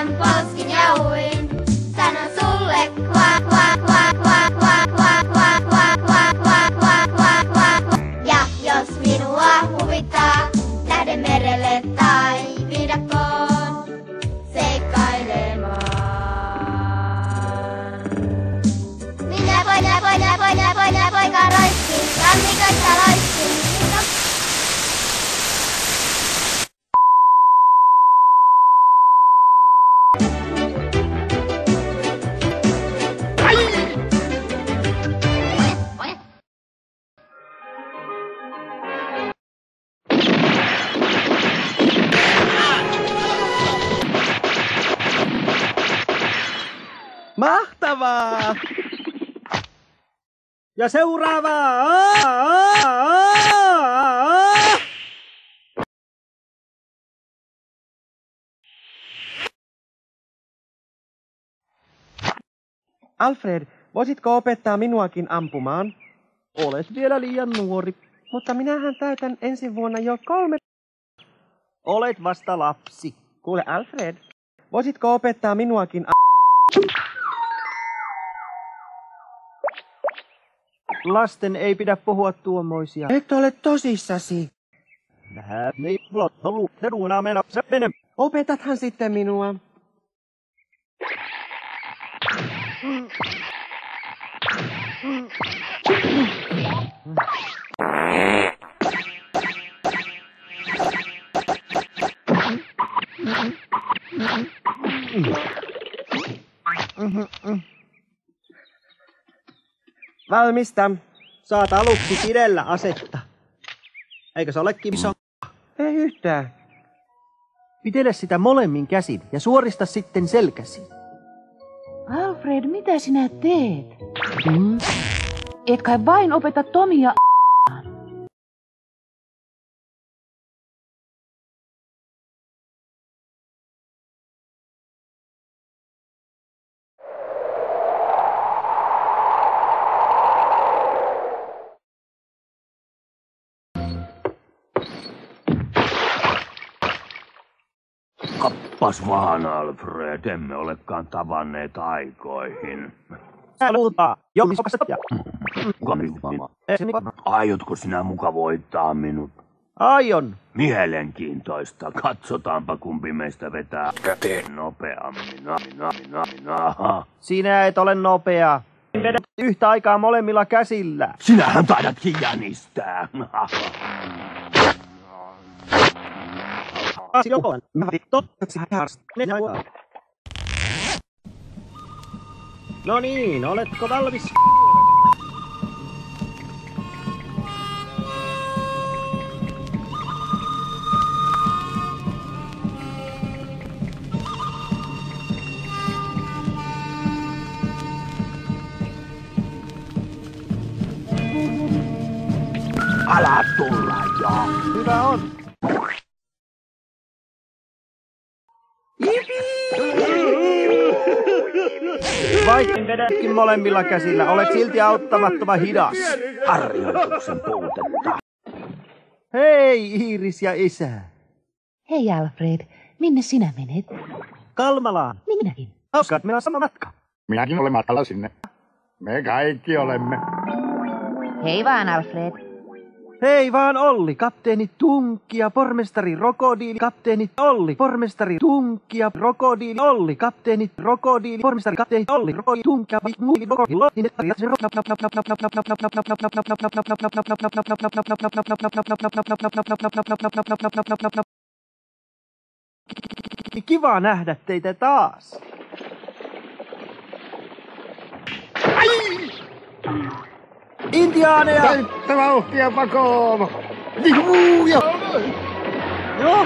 Tänään polskin ja uin. Sanon sulle kvak kvak kvak kvak kvak kvak kvak kvak kvak kvak kvak kvak kvak. Ja jos minua huvittaa, lähden merelle tai viidakkoon seikkailemaan. Minä poika roiskin, lammikoissa loiskin. Mahtavaa! Ja seuraavaa! Alfred, voisitko opettaa minuakin ampumaan? Olet vielä liian nuori. Mutta minähän täytän ensi vuonna jo 3. Olet vasta lapsi. Kuule Alfred, voisitko opettaa minuakin Lasten ei pidä puhua tuommoisia. Et ole tosissasi. Opetathan sitten minua. Valmista. Saat aluksi pidellä asetta. Eikö se olekin iso? Ei yhtään. Pidele sitä molemmin käsin ja suorista sitten selkäsi. Alfred, mitä sinä teet? Et kai vain opeta Tomia Kappas vaan, Alfred, emme olekaan tavanneet aikoihin. Aiotko sinä muka voittaa minut? Aion. Mielenkiintoista. Katsotaanpa kumpi meistä vetää käteen nopeammin. Sinä et ole nopea. Vedät yhtä aikaa molemmilla käsillä. Sinähän taidatkin jänistää. No niin, oletko valmis? Älä tulla jo. Hyvä on. Vaikka vedätkin molemmilla käsillä, olet silti auttamattoman hidas. Harjoituksen puutetta. Hei, Iiris ja isä. Hei Alfred, minne sinä menet? Kalmalaan. Minäkin. Hauskaa, että meillä on sama matka. Minäkin olen matkalla sinne. Me kaikki olemme. Hei vaan Alfred. Hei vaan Olli, kapteeni Tunkki ja pormestari Rokodiili, kapteeni Olli, pormestari Tunkki ja Rokodiili, Olli, kapteeni Rokodiili, pormestari kapteeni Olli, Rokodiili, Tunkki ja Rokodiili, Kiva nähdä teitä taas. Intiaaneja! Täyttä vauhtia pakoon! Joo!